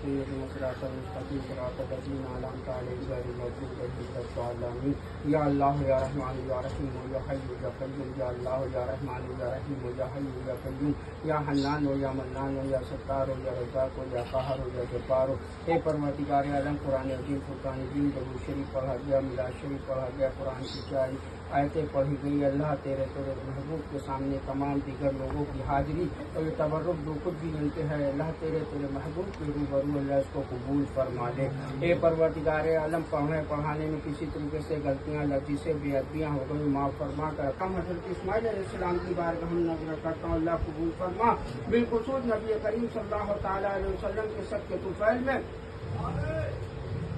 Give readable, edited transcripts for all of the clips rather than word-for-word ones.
اهدنا الصراط المستقيم صراط الذين أنعمت عليهم غير المغضوب عليهم ولا الضالين یا اللہ یا رحمان یا رحیم یا حی یا قیوم یا اللہ یا رحمان یا رحیم یا حی یا قیوم یا حنان یا منان یا ستار یا رزاق یا قہر یا جبار اے پروردگار عالم قرآن عظیم فرقان دین درود شریف پڑھا گیا، میلاد شریف پڑھا گیا، قرآن کی چاری آیتیں پڑھی گئی، اللہ تیرے محبوب کے سامنے تمام دیگر لوگوں کی حاضری اور یہ تبرک جو کچھ بھی ملتے ہیں اللہ تیرے محبوب کے روبرو اللہ اس کو قبول فرما لے۔ اے پروردگار عالم پڑھانے میں کسی طریقے سے غلطیاں لفظی بے ادبیاں ہو گئی معاف فرما کر کم حضرت اسماعیل علیہ السلام کی بارگاہ میں نظر کرتا ہوں، اللہ قبول فرما۔ بالخصوص نبی کریم صلی اللہ تعالیٰ علیہ وسلم کے سب کے طفیل میں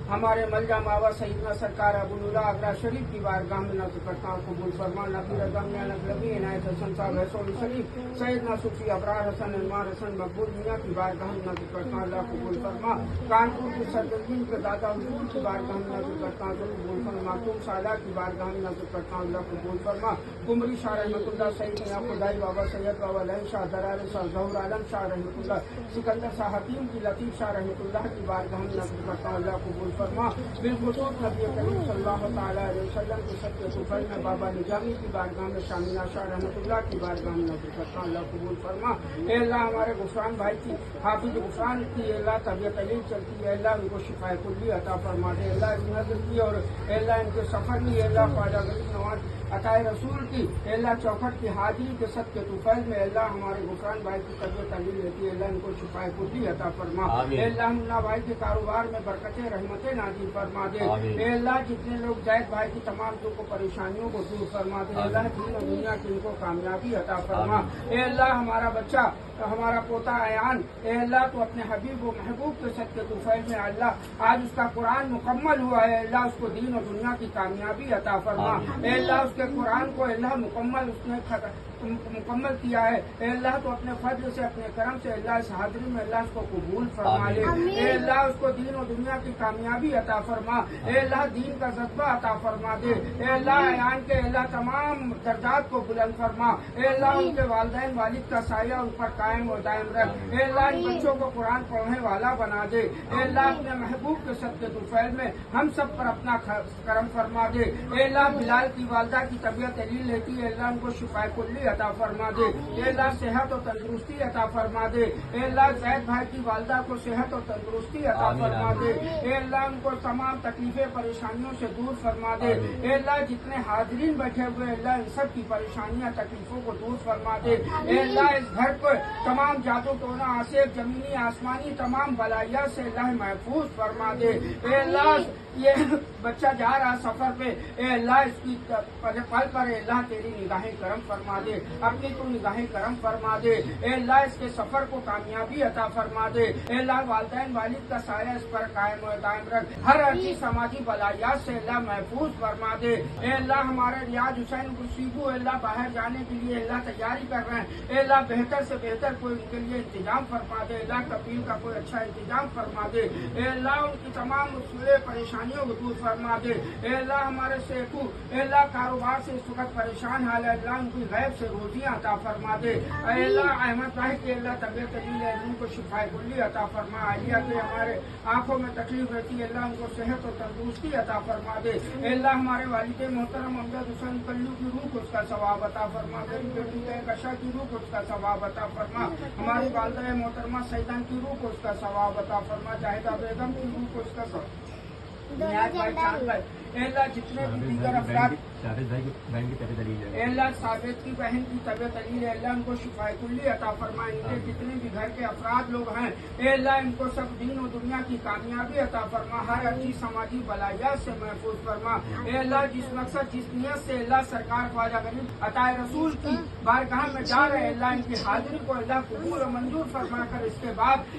ہمارے ملجا ماوا سیدنا سرکار ابو اللہ آگرہ شریف کی بارگاہ میں نظر کرتا ہوں، قبول فرما۔ نبی رضم نقلبی عنایت حسن صاحب رسول شریف سیدنا صوفی ابرار حسن انوار حسن مقبول میاں کی بارگاہ میں نظر کرتا ہوں، اللہ قبول فرما۔ کانپور کے سرگرین کے دادا حضور کی بارگاہ میں نظر کرتا ہوں، قبول فرما۔ معصوم سالہ کی بارگاہ میں نظر کرتا ہوں، اللہ قبول فرما۔ کمری شاہ رحمۃ اللہ سعید میاں خدائی بابا سید بابا لین شاہ درار شاہ ظہور عالم شاہ رحمۃ اللہ سکندر شاہ حکیم کی لطیف شاہ رحمۃ اللہ کی بارگاہ میں نظر کرتا ہوں، اللہ قبول فرما۔ بالخصوص نبی کریم صلی اللہ تعالیٰ علیہ وسلم کے سب کے طفیل میں بابا نجامی کی بارگاہ میں شامینہ شاہ رحمۃ اللہ کی بارگاہ میں نظر کرتا ہوں، اللہ قبول فرما۔ اے اللہ ہمارے غفران بھائی کی حافظ غفران کی اے اللہ طبیعت علیل چلتی ہے، اللہ ان کو شفا کلی عطا فرما دے، اللہ ان نظر کی اور اے اللہ ان کے سفر کی اے اللہ خواجہ غریب نواز عطائے رسول کی اے اللہ چوکھٹ کی حاضری کے سب کے طفیل میں اللہ ہمارے غفران بھائی کی طبیعت علیل رہتی ہے، اللہ ان کو شفا کلی عطا فرما۔ اے اللہ منا بھائی کے کاروبار میں برکتیں رحمتیں نازل فرما دے، اے اللہ جتنے لوگ زید بھائی کی تمام دکھ و پریشانیوں کو دور فرما دے، اللہ دین و دنیا کی ان کو کامیابی عطا فرما۔ اے اللہ ہمارا بچہ ہمارا پوتا ایان اے اللہ تو اپنے حبیب و محبوب کے سب کے طفیل میں اللہ آج اس کا قرآن مکمل ہوا ہے، اللہ اس کو دین و دنیا کی کامیابی عطا فرما۔ اے اللہ اس کے قرآن کو اللہ مکمل اس نے مکمل کیا ہے، اے اللہ تو اپنے فضل سے اپنے کرم سے اللہ اس حاضری میں اللہ اس کو قبول فرما لے، اے اللہ اس کو دین و دنیا کی کامیابی عطا فرما، اے اللہ دین کا جذبہ عطا فرما دے، اے اللہ ایان کے اللہ تمام درجات کو بلند فرما، اے اللہ ان کے والدین والد کا سایہ ان پر قائم و دائم رکھ، اے اللہ ان بچوں کو قرآن پڑھنے والا بنا دے، اے اللہ اپنے محبوب کے سب کے طفیل میں ہم سب پر اپنا کرم فرما دے، اے اللہ بلال کی والدہ کی طبیعت علیل رہتی ہے، اللہ ان کو شفا کلی عطا فرما دے، اے اللہ صحت و تندرستی عطا فرما دے، اے اللہ زید بھائی کی والدہ کو صحت و تندرستی عطا فرما دے، اے اللہ ان کو تمام تکلیفیں پریشانیوں سے دور فرما دے، اے اللہ جتنے حاضرین بیٹھے ہوئے اللہ ان سب کی پریشانیاں تکلیفوں کو دور فرما دے، اے اللہ اس گھر کو تمام جادو ٹونا آصف زمینی آسمانی تمام بلائیات سے اللہ محفوظ فرما دے، اے اللہ یہ بچہ جا رہا سفر پہ اے اللہ اس کی پل پر اے اللہ تیری نگاہیں کرم فرما دے، اپنی تو نگاہیں کرم فرما دے، اے اللہ اس کے سفر کو کامیابی عطا فرما دے، اے اللہ والدین والد کا سایہ اس پر قائم و دائم رکھ، ہر ایسی سماجی بلائیات سے اللہ محفوظ فرما دے، اے اللہ ہمارے ریاض حسین سیبو اے اللہ باہر جانے کے لیے اللہ تیاری کر رہے ہیں، اے اللہ بہتر سے بہتر کوئی ان کے لیے انتظام فرما دے، اللہ کفیل کا کوئی اچھا انتظام فرما دے، اے اللہ ان کی تمام مشکلیں پریشانیوں کو دور فرما دے، اے اللہ ہمارے سیکھو اے اللہ کاروبار سے اس وقت پریشان حال ہے، اللہ ان کی غیب سے روزیاں عطا فرما دے، اے اللہ احمد بھائی کے اللہ طبیعت علیل ہے ان کو شفا کلی عطا فرما، عالیہ کے ہمارے آنکھوں میں تکلیف رہتی ہے اللہ ان کو صحت و تندرستی عطا فرما دے، اے اللہ ہمارے والد محترم امجد حسین کلو کی روح کو اس کا ثواب عطا فرما، میری بیٹی کشا کی روح کو اس کا ثواب عطا فرما، ہماری والدہ محترمہ سیدان کی روح کو اس کا ثواب عطا فرما، جاہدہ بیگم کی روح کو اس کا ثواب نیاز بھائی چاند بھائی اے اللہ جتنے بھی دیگر افراد اے اللہ ثابت کی بہن کی طبیعت علیل ہے اللہ ان کو شفا کلی عطا فرما، ان کے جتنے بھی گھر کے افراد لوگ ہیں اے اللہ ان کو سب دین و دنیا کی کامیابی عطا فرما، ہر اچھی سماجی بلائیات سے محفوظ فرما، اے اللہ جس مقصد جس نیت سے اللہ سرکار خواجہ غریب عطائے رسول کی بارگاہ میں جا رہے ہیں اللہ ان کی حاضری کو اللہ قبول و منظور فرما کر اس کے بعد